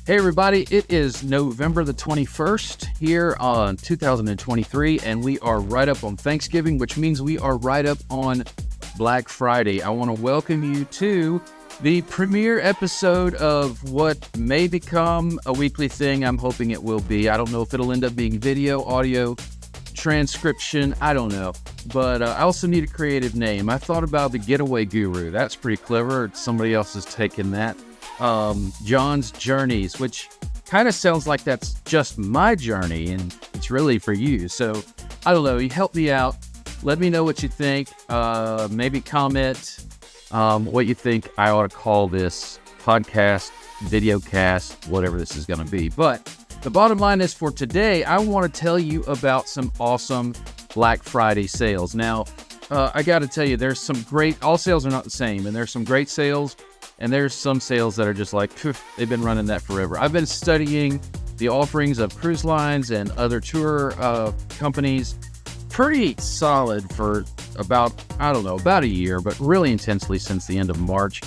Hey everybody, it is November the 21st here on 2023, and we are right up on Thanksgiving, which means we are right up on Black Friday. I want to welcome you to the premiere episode of what may become a weekly thing. I'm hoping it will be. I don't know if it'll end up being video, audio, transcription, I don't know. But I also need a creative name. I thought about the Getaway Guru. That's pretty clever. Somebody else has taken that. John's Journeys, which kind of sounds like that's just my journey and it's really for you. So I don't know, you help me out. Let me know what you think. Maybe comment what you think I ought to call this podcast, video cast, whatever this is going to be. But the bottom line is for today, I want to tell you about some awesome Black Friday sales. Now, I got to tell you, there's some great, all sales are not the same, and there's some great sales. And there's some sales that are just like, they've been running that forever. I've been studying the offerings of cruise lines and other tour companies pretty solid for about a year, but really intensely since the end of March.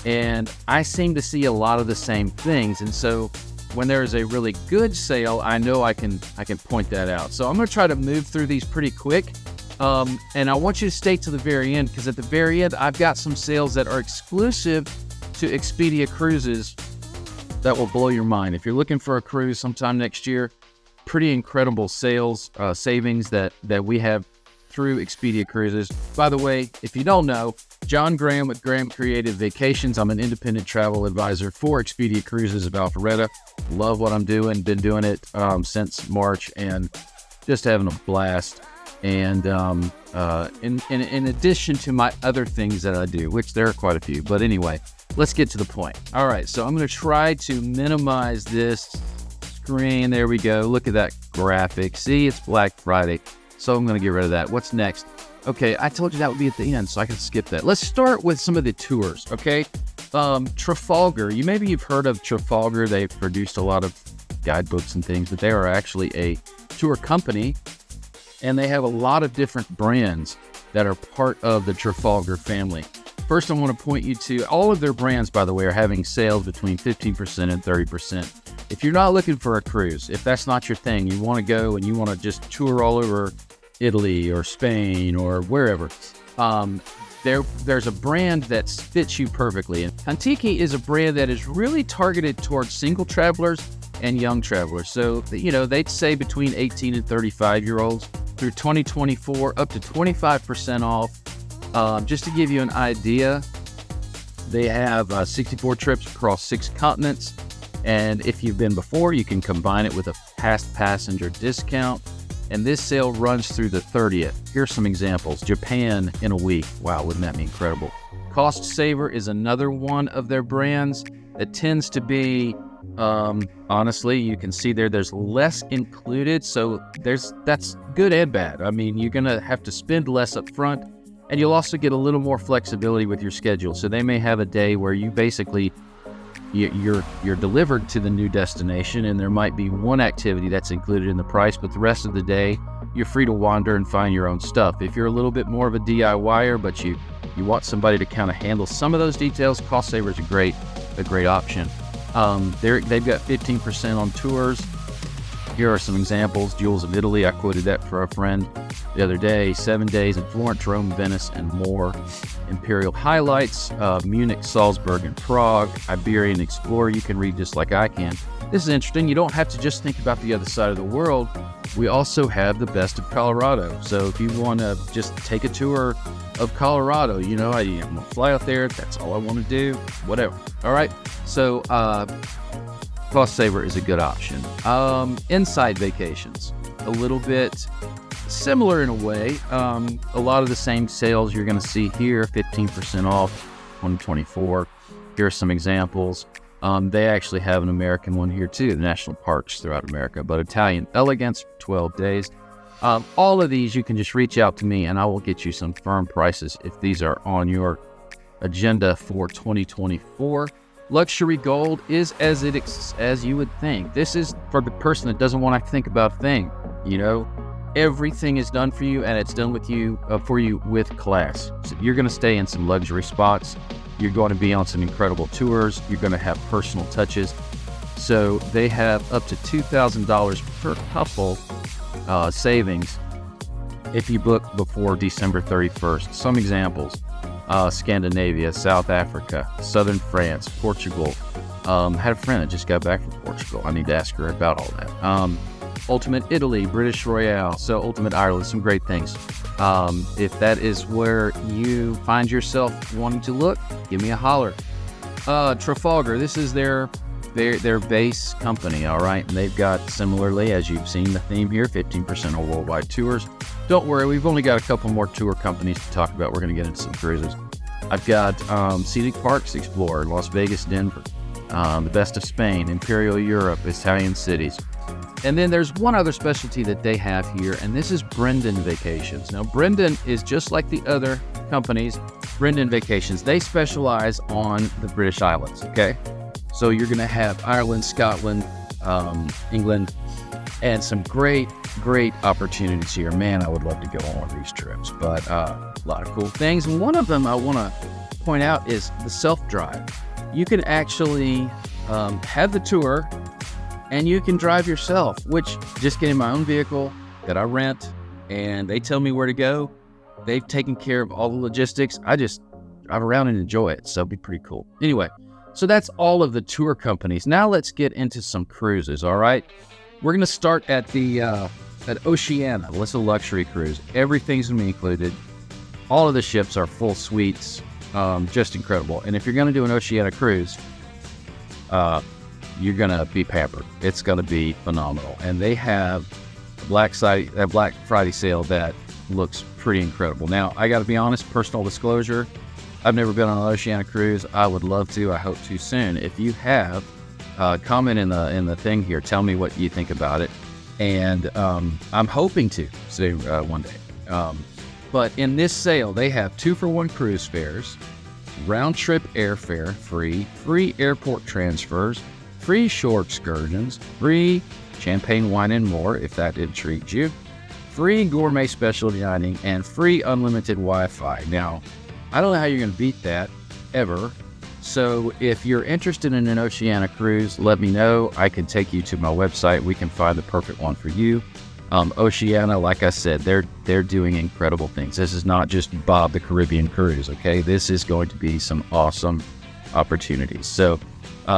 And I seem to see a lot of the same things. And so when there is a really good sale, I know I can point that out. So I'm going to try to move through these pretty quick. And I want you to stay to the very end, because at the very end, I've got some sales that are exclusive to Expedia Cruises that will blow your mind. If you're looking for a cruise sometime next year, pretty incredible sales, savings that we have through Expedia Cruises. By the way, if you don't know, John Graham with Graham Creative Vacations. I'm an independent travel advisor for Expedia Cruises of Alpharetta. Love what I'm doing. Been doing it since March and just having a blast. And in addition to my other things that I do, which there are quite a few, but anyway, let's get to the point. All right, so I'm going to try to minimize this screen. There we go. Look at that graphic. See, it's Black Friday, so I'm going to get rid of that. What's next? Okay, I told you that would be at the end, so I can skip that. Let's start with some of the tours, okay? Trafalgar. Maybe you've heard of Trafalgar. They've produced a lot of guidebooks and things, but they are actually a tour company. And they have a lot of different brands that are part of the Trafalgar family. First, I want to point you to all of their brands, by the way, are having sales between 15% and 30%. If you're not looking for a cruise, if that's not your thing, you want to go and you want to just tour all over Italy or Spain or wherever, there's a brand that fits you perfectly. And Contiki is a brand that is really targeted towards single travelers and young travelers. So, they'd say between 18 and 35-year-olds. Through 2024, up to 25% off. Just to give you an idea, they have 64 trips across 6 continents. And if you've been before, you can combine it with a past passenger discount. And this sale runs through the 30th. Here's some examples. Japan in a week. Wow, wouldn't that be incredible? Cost Saver is another one of their brands that tends to be, honestly, you can see there's less included. So that's good and bad. I mean, you're going to have to spend less up front, and you'll also get a little more flexibility with your schedule. So they may have a day where you basically, you're delivered to the new destination, and there might be one activity that's included in the price, but the rest of the day, you're free to wander and find your own stuff. If you're a little bit more of a DIYer, but you want somebody to kind of handle some of those details, Cost Saver is a great option. They've got 15% on tours. Here are some examples. Jewels of Italy, I quoted that for a friend the other day. 7 days in Florence, Rome, Venice, and more. Imperial Highlights, Munich, Salzburg, and Prague. Iberian Explorer, you can read just like I can. This is interesting. You don't have to just think about the other side of the world. We also have the best of Colorado. So if you want to just take a tour of Colorado, I'm going to fly out there. That's all I want to do. Whatever. All right. So Cost Saver is a good option. Inside Vacations, a little bit similar in a way. A lot of the same sales you're going to see here, 15% off 2024. Here are some examples. They actually have an American one here too, the national parks throughout America, but Italian Elegance, 12 days. All of these, you can just reach out to me and I will get you some firm prices if these are on your agenda for 2024. Luxury Gold is as you would think. This is for the person that doesn't want to think about a thing. Everything is done for you, and it's done with you for you with class. So you're going to stay in some luxury spots. You're going to be on some incredible tours. You're going to have personal touches. So they have up to $2,000 per couple savings if you book before December 31st. Some examples: Scandinavia, South Africa, Southern France, Portugal. Had a friend that just got back from Portugal. I need to ask her about all that. Ultimate Italy, British Royale, so Ultimate Ireland, some great things. If that is where you find yourself wanting to look, give me a holler. Trafalgar, this is their base company, all right? And they've got, similarly, as you've seen the theme here, 15% on worldwide tours. Don't worry, we've only got a couple more tour companies to talk about. We're going to get into some cruises. I've got Scenic Parks Explorer, Las Vegas, Denver, the Best of Spain, Imperial Europe, Italian cities. And then there's one other specialty that they have here, and this is Brendan Vacations. Now, Brendan is just like the other companies, Brendan Vacations. They specialize on the British Islands, okay? So you're going to have Ireland, Scotland, England, and some great opportunities here. Man, I would love to go on one of these trips, but a lot of cool things. And one of them I want to point out is the self-drive. You can actually have the tour, and you can drive yourself, which just getting my own vehicle that I rent, and they tell me where to go. They've taken care of all the logistics. I just drive around and enjoy it, so it'd be pretty cool. Anyway, so that's all of the tour companies. Now let's get into some cruises, all right? We're going to start at the at Oceania. It's a luxury cruise. Everything's going to be included. All of the ships are full suites, just incredible. And if you're going to do an Oceania cruise, you're going to be pampered. It's going to be phenomenal. And they have a Black Friday sale that looks pretty incredible. Now, I got to be honest, personal disclosure, I've never been on an Oceania cruise. I would love to. I hope to soon. If you have, comment in the thing here. Tell me what you think about it. And I'm hoping to say one day. But in this sale, they have 2-for-1 cruise fares, round-trip airfare free airport transfers, free shore excursions, free champagne, wine, and more, if that intrigues you, free gourmet specialty dining, and free unlimited Wi-Fi. Now, I don't know how you're going to beat that, ever. So if you're interested in an Oceania cruise, let me know. I can take you to my website. We can find the perfect one for you. Oceania, like I said, they're doing incredible things. This is not just Bob the Caribbean cruise, okay? This is going to be some awesome opportunities. So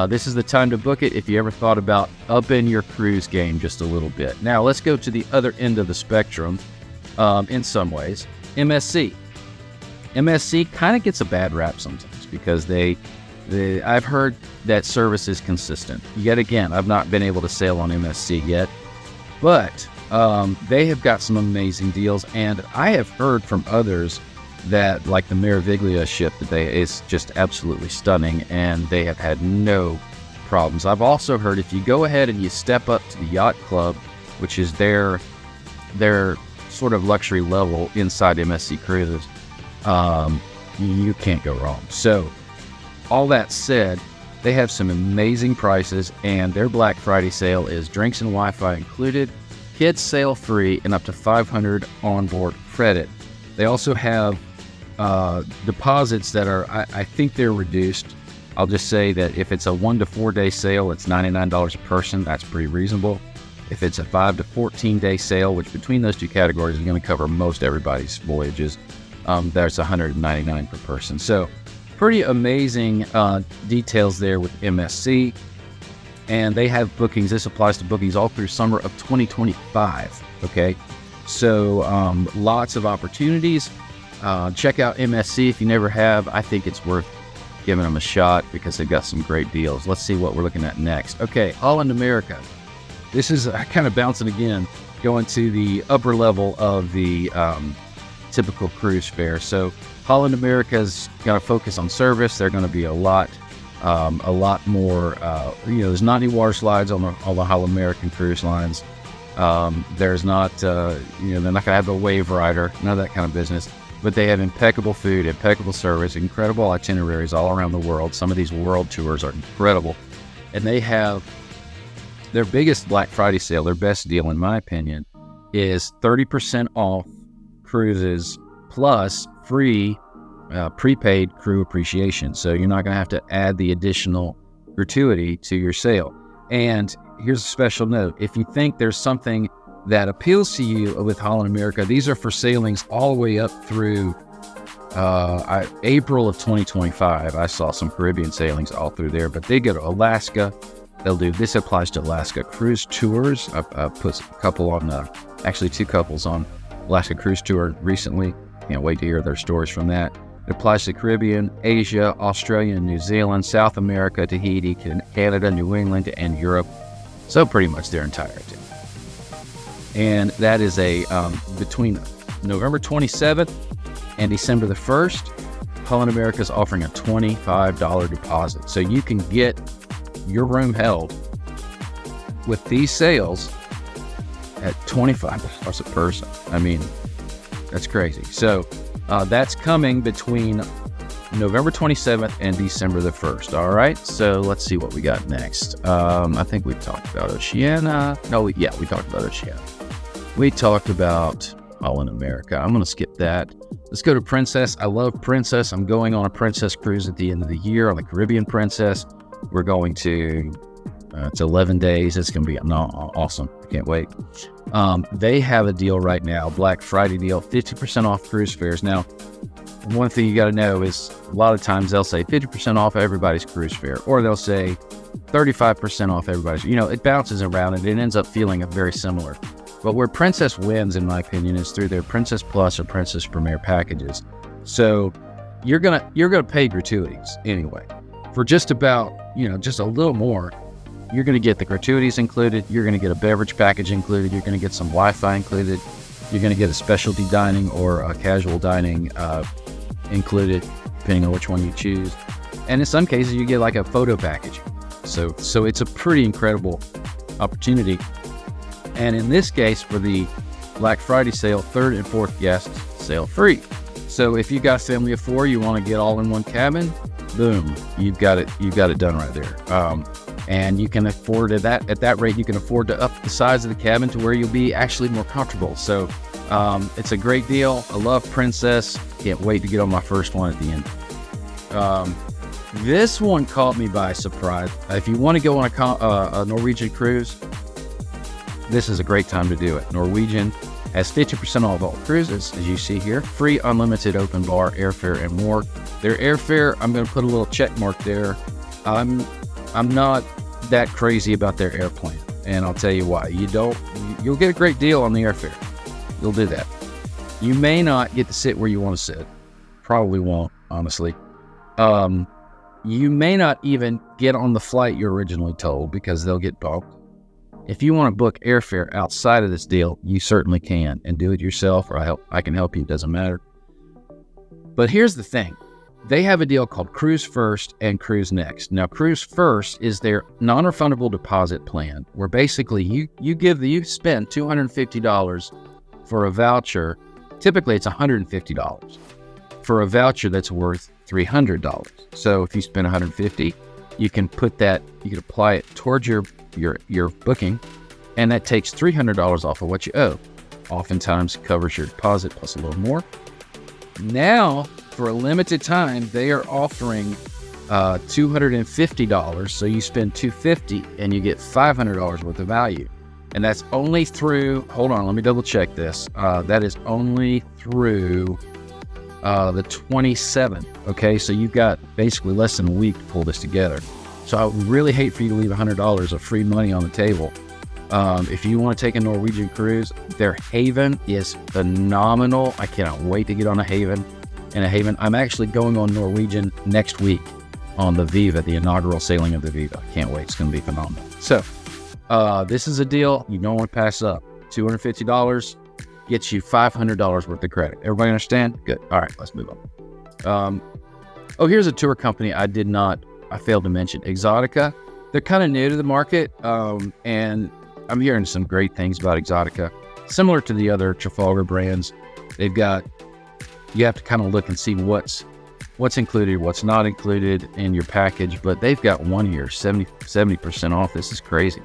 this is the time to book it if you ever thought about upping your cruise game just a little bit. Now, let's go to the other end of the spectrum in some ways. MSC. MSC kind of gets a bad rap sometimes because I've heard that service is consistent. Yet again, I've not been able to sail on MSC yet, but they have got some amazing deals, and I have heard from others that, like the Meraviglia ship, is just absolutely stunning, and they have had no problems. I've also heard if you go ahead and you step up to the Yacht Club, which is their sort of luxury level inside MSC Cruises, you can't go wrong. So, all that said, they have some amazing prices, and their Black Friday sale is drinks and Wi-Fi included, kids sail free, and up to $500 onboard credit. They also have deposits that are, I think they're reduced. I'll just say that if it's a 1 to 4 day sale, it's $99 a person. That's pretty reasonable. If it's a 5 to 14 day sale, which between those two categories is going to cover most everybody's voyages, there's $199 per person. So pretty amazing details there with MSC. And they have bookings. This applies to bookings all through summer of 2025. Okay. So lots of opportunities. Check out MSC if you never have. I think it's worth giving them a shot because they've got some great deals. Let's see what we're looking at next. Okay, Holland America. This is kind of bouncing again, going to the upper level of the typical cruise fare. So Holland America is going to focus on service. They're going to be a lot more. There's not any water slides on all the Holland American cruise lines. There's not, they're not going to have a wave rider, none of that kind of business. But they have impeccable food, impeccable service, incredible itineraries all around the world. Some of these world tours are incredible. And they have their biggest Black Friday sale, their best deal, in my opinion, is 30% off cruises plus free prepaid crew appreciation. So you're not going to have to add the additional gratuity to your sale. And here's a special note. If you think there's something that appeals to you with Holland America, these are for sailings all the way up through April of 2025. I saw some Caribbean sailings all through there, but they go to Alaska. This applies to Alaska cruise tours. I put a couple on, actually 2 couples on Alaska cruise tour recently. Can't wait to hear their stories from that. It applies to Caribbean, Asia, Australia, New Zealand, South America, Tahiti, Canada, New England, and Europe. So pretty much their entirety. And that is between November 27th and December the 1st, Holland America is offering a $25 deposit. So you can get your room held with these sales at $25 a person. I mean, that's crazy. So that's coming between November 27th and December the 1st. All right. So let's see what we got next. I think we talked about Oceania. We talked about Oceania. We talked about Holland America. I'm going to skip that. Let's go to Princess. I love Princess. I'm going on a Princess cruise at the end of the year on the Caribbean Princess. We're going to, it's 11 days. It's going to be awesome. I can't wait. They have a deal right now, Black Friday deal, 50% off cruise fares. Now, one thing you got to know is a lot of times they'll say 50% off everybody's cruise fare, or they'll say 35% off everybody's. It bounces around and it ends up feeling very similar. But where Princess wins, in my opinion, is through their Princess Plus or Princess Premier packages. So you're gonna pay gratuities anyway. For just about, just a little more, you're gonna get the gratuities included. You're gonna get a beverage package included. You're gonna get some Wi-Fi included. You're gonna get a specialty dining or a casual dining included, depending on which one you choose. And in some cases, you get like a photo package. So it's a pretty incredible opportunity. And in this case, for the Black Friday sale, 3rd and 4th guests sail free. So if you got a family of 4, you want to get all in one cabin, boom, you've got it done right there. And you can afford at that rate, you can afford to up the size of the cabin to where you'll be actually more comfortable. So it's a great deal. I love Princess. Can't wait to get on my first one at the end. This one caught me by surprise. If you want to go on a Norwegian cruise, this is a great time to do it. Norwegian has 50% off all cruises, as you see here. Free unlimited open bar, airfare, and more. Their airfare, I'm going to put a little check mark there. I'm not that crazy about their airplane, and I'll tell you why. You'll get a great deal on the airfare. You'll do that. You may not get to sit where you want to sit. Probably won't, honestly. You may not even get on the flight you're originally told because they'll get bumped. If you want to book airfare outside of this deal, you certainly can, and do it yourself, or I can help you. It doesn't matter. But here's the thing. They have a deal called Cruise First and Cruise Next. Now, Cruise First is their non-refundable deposit plan, where basically you spend $250 for a voucher. Typically, it's $150 for a voucher that's worth $300. So if you spend $150, you can apply it towards your booking, and that takes $300 off of what you owe. Oftentimes covers your deposit plus a little more. Now, for a limited time, they are offering $250. So you spend $250 and you get $500 worth of value. And that's only through, hold on, let me double check this. That is only through the 27th. Okay, so you've got basically less than a week to pull this together. So I would really hate for you to leave $100 of free money on the table. If you want to take a Norwegian cruise, their Haven is phenomenal. I cannot wait to get on a Haven. I'm actually going on Norwegian next week on the Viva, the inaugural sailing of the Viva. Can't wait. It's going to be phenomenal. So this is a deal you don't want to pass up. $250 gets you $500 worth of credit. Everybody understand? Good. All right, let's move on. Here's a tour company I failed to mention, Exotica. They're kind of new to the market, and I'm hearing some great things about Exotica. Similar to the other Trafalgar brands, you have to kind of look and see what's included, what's not included in your package, but they've got one here, 70% off. This is crazy.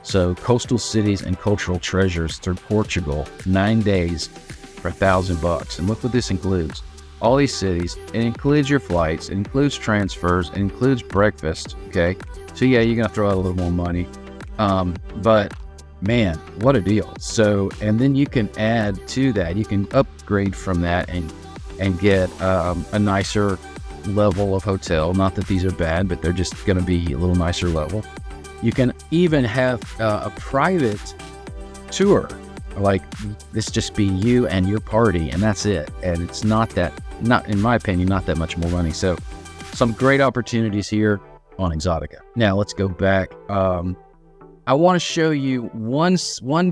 So coastal cities and cultural treasures through Portugal, 9 days for $1,000. And look what this includes. All these cities, it includes your flights, it includes transfers, it includes breakfast, okay? So yeah, you're gonna throw out a little more money. But man, what a deal. So, and then you can add to that, you can upgrade from that and get a nicer level of hotel. Not that these are bad, but they're just going to be a little nicer level. You can even have a private tour, like this just be you and your party, and that's it. And it's not in my opinion, not that much more money. So some great opportunities here on Exotica. Now let's go back. I want to show you one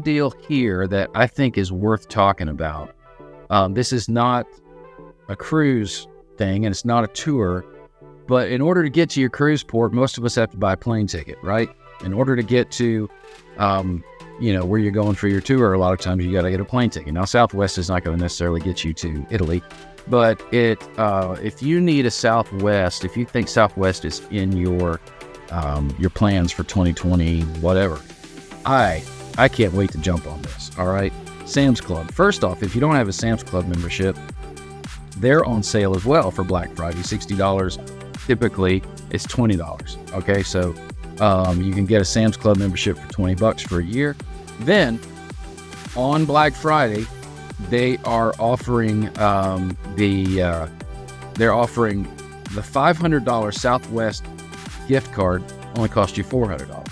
deal here that I think is worth talking about. This is not a cruise thing, and it's not a tour, but in order to get to your cruise port, most of us have to buy a plane ticket, right? In order to get to, where you're going for your tour, a lot of times you got to get a plane ticket. Now, Southwest is not going to necessarily get you to Italy, but if you need a Southwest, if you think Southwest is in your plans for 2020, whatever, I can't wait to jump on this. All right, Sam's Club. First off, if you don't have a Sam's Club membership, they're on sale as well for Black Friday. $60. Typically, it's $20. Okay, so you can get a Sam's Club membership for $20 for a year. Then on Black Friday, they are offering the $500 Southwest gift card only cost you $400.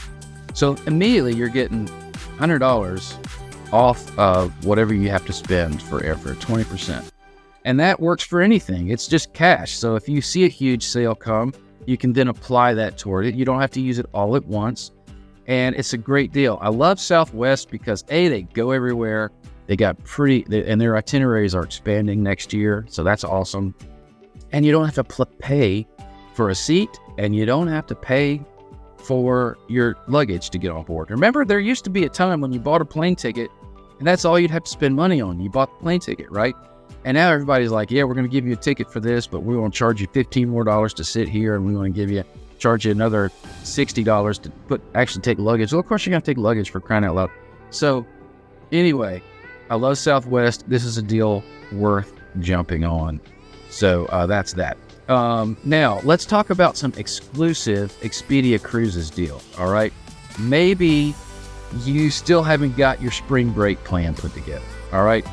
So immediately you're getting $100 off of whatever you have to spend for airfare, 20%. And that works for anything. It's just cash. So if you see a huge sale come, you can then apply that toward it. You don't have to use it all at once. And it's a great deal. I love Southwest because they go everywhere. They got and their itineraries are expanding next year. So that's awesome. And you don't have to pay for a seat, and you don't have to pay for your luggage to get on board. Remember, there used to be a time when you bought a plane ticket and that's all you'd have to spend money on. You bought the plane ticket, right? And now everybody's like, yeah, we're going to give you a ticket for this, but we're going to charge you $15 more to sit here, and we're going to charge you another $60 to take luggage. Well, of course, you're going to take luggage, for crying out loud. So anyway, I love Southwest. This is a deal worth jumping on. So that's that. Now, let's talk about some exclusive Expedia Cruises deal, all right? Maybe you still haven't got your spring break plan put together, all right?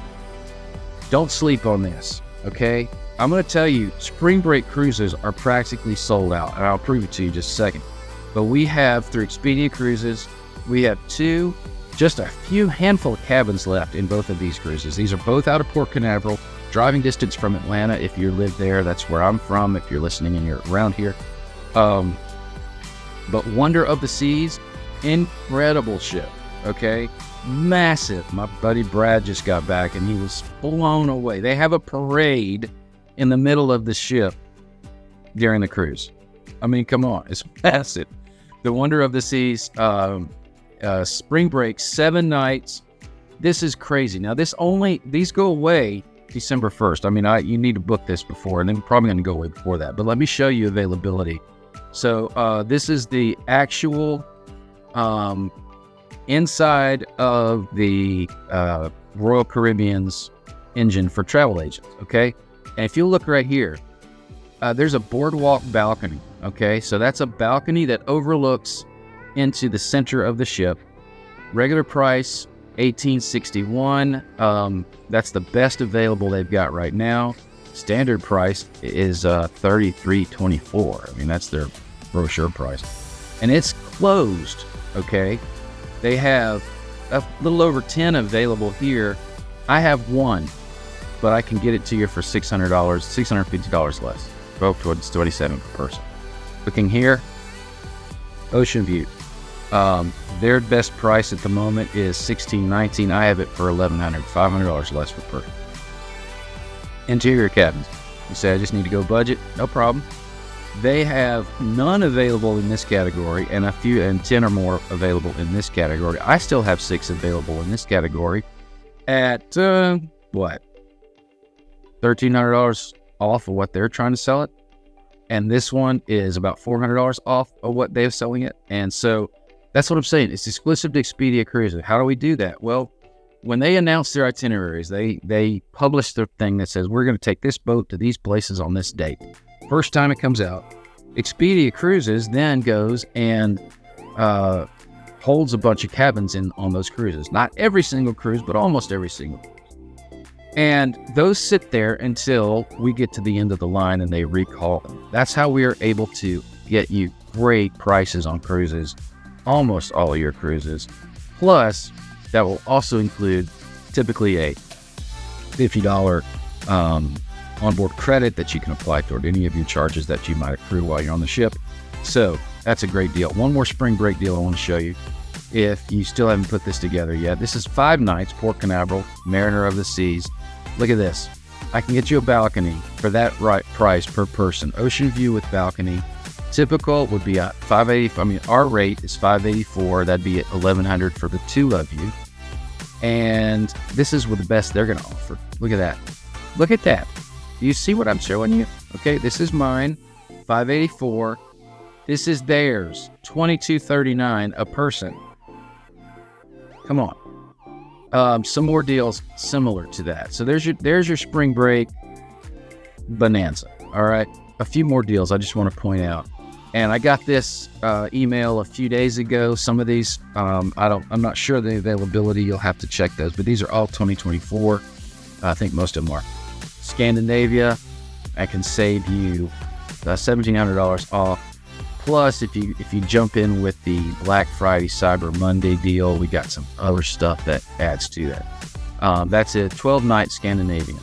Don't sleep on this, okay? I'm going to tell you, spring break cruises are practically sold out, and I'll prove it to you in just a second. But we have, through Expedia Cruises, we have just a handful of cabins left in both of these cruises. These are both out of Port Canaveral, driving distance from Atlanta. If you live there, that's where I'm from, if you're listening and you're around here. But Wonder of the Seas, incredible ship, okay? Massive. My buddy Brad just got back and he was blown away. They have a parade in the middle of the ship during the cruise. I mean, come on, it's massive. The Wonder of the Seas, spring break, 7 nights. This is crazy. Now, these go away December 1st. I mean, you need to book this before, and then we're probably going to go away before that. But let me show you availability. So this is the actual inside of the Royal Caribbean's engine for travel agents, okay? And if you look right here, there's a boardwalk balcony, okay? So that's a balcony that overlooks into the center of the ship. Regular price, $18.61. That's the best available they've got right now. Standard price is $33.24. I mean, that's their brochure price. And it's closed, okay? They have a little over 10 available here. I have one, but I can get it to you for $600, $650 less. Both towards $27 per person. Looking here, Ocean View. Their best price at the moment is $16.19. I have it for $1,100, $500 less per person. Interior cabins. You say I just need to go budget? No problem. They have none available in this category, and 10 or more available in this category. I still have 6 available in this category at $1,300 off of what they're trying to sell it, and this one is about $400 off of what they're selling it. And so that's what I'm saying. It's exclusive to Expedia Cruises. How do we do that? Well, when they announce their itineraries, they publish their thing that says, we're going to take this boat to these places on this date. First time it comes out. Expedia Cruises then goes and holds a bunch of cabins on those cruises. Not every single cruise, but almost every single cruise. And those sit there until we get to the end of the line and they recall them. That's how we are able to get you great prices on cruises, almost all of your cruises. Plus, that will also include typically a $50 onboard credit that you can apply toward any of your charges that you might accrue while you're on the ship. So that's a great deal. One more spring break deal I want to show you. If you still haven't put this together yet, this is 5 nights, Port Canaveral, Mariner of the Seas. Look at this. I can get you a balcony for that right price per person. Ocean view with balcony. Typical would be at $580. I mean, our rate is $584. That'd be at $1,100 for the 2 of you. And this is with the best they're going to offer. Look at that. Look at that. Do you see what I'm showing you? Okay, this is mine, $584. This is theirs, $22.39 a person. Come on. Some more deals similar to that. So there's your spring break bonanza. All right, a few more deals I just want to point out. And I got this email a few days ago. Some of these, I'm not sure the availability. You'll have to check those, but these are all 2024. I think most of them are. Scandinavia, I can save you $1,700 off. Plus, if you jump in with the Black Friday Cyber Monday deal, we got some other stuff that adds to that. That's a 12-night Scandinavian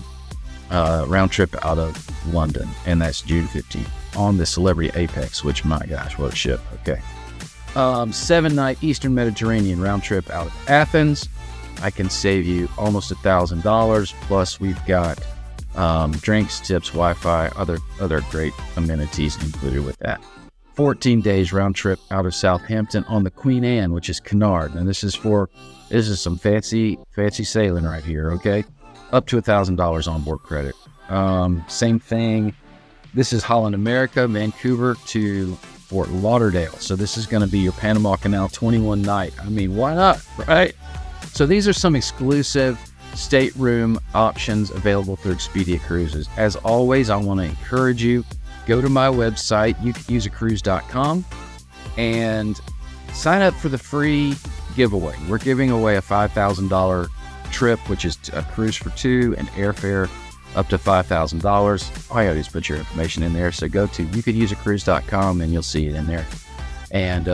round trip out of London, and that's June 15th on the Celebrity Apex, which, my gosh, what a ship. Okay. 7-night Eastern Mediterranean round trip out of Athens. I can save you almost $1,000. Plus, we've got drinks, tips, Wi-Fi, other great amenities included with that. 14 days round trip out of Southampton on the Queen Anne, which is Cunard. And this is some fancy sailing right here, okay? Up to $1,000 onboard credit. Same thing. This is Holland America, Vancouver to Fort Lauderdale. So this is going to be your Panama Canal 21 night. I mean, why not, right? So these are some exclusive stateroom options available through Expedia Cruises. As always, I want to encourage you, go to my website, youcousecruise.com, and sign up for the free giveaway. We're giving away a $5,000 trip, which is a cruise for 2 and airfare up to $5,000. All you gotta do is put your information in there. So go to youcousecruise.com and you'll see it in there. And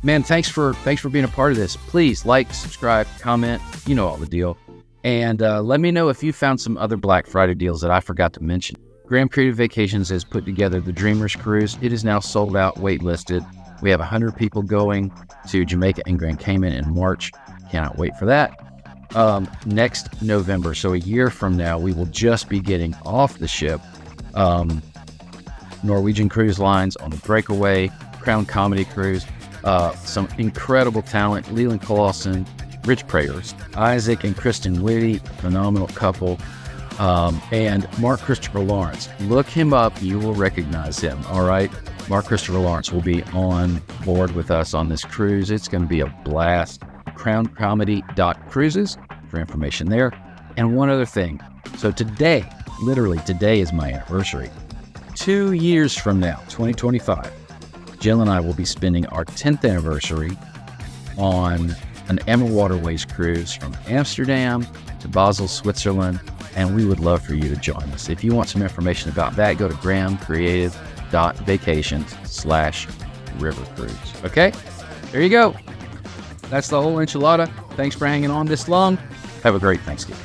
man, thanks for being a part of this. Please like, subscribe, comment. You know all the deal. And let me know if you found some other Black Friday deals that I forgot to mention. Graham Creative Vacations has put together the Dreamers Cruise. It is now sold out, waitlisted. We have 100 people going to Jamaica and Grand Cayman in March. Cannot wait for that. Next November, so a year from now, we will just be getting off the ship. Norwegian Cruise Lines on the Breakaway, Crown Comedy Cruise, some incredible talent, Leland Clausen, Rich Prayers, Isaac and Kristen Whitty, phenomenal couple, and Mark Christopher Lawrence. Look him up, you will recognize him, all right? Mark Christopher Lawrence will be on board with us on this cruise. It's going to be a blast. crowncomedy.cruises for information there. And one other thing. So today, literally today is my anniversary. 2 years from now, 2025, Jill and I will be spending our 10th anniversary on an Emma Waterways cruise from Amsterdam to Basel, Switzerland, and we would love for you to join us. If you want some information about that, go to grahamcreative.vacations/river-cruise. Okay? There you go. That's the whole enchilada. Thanks for hanging on this long. Have a great Thanksgiving.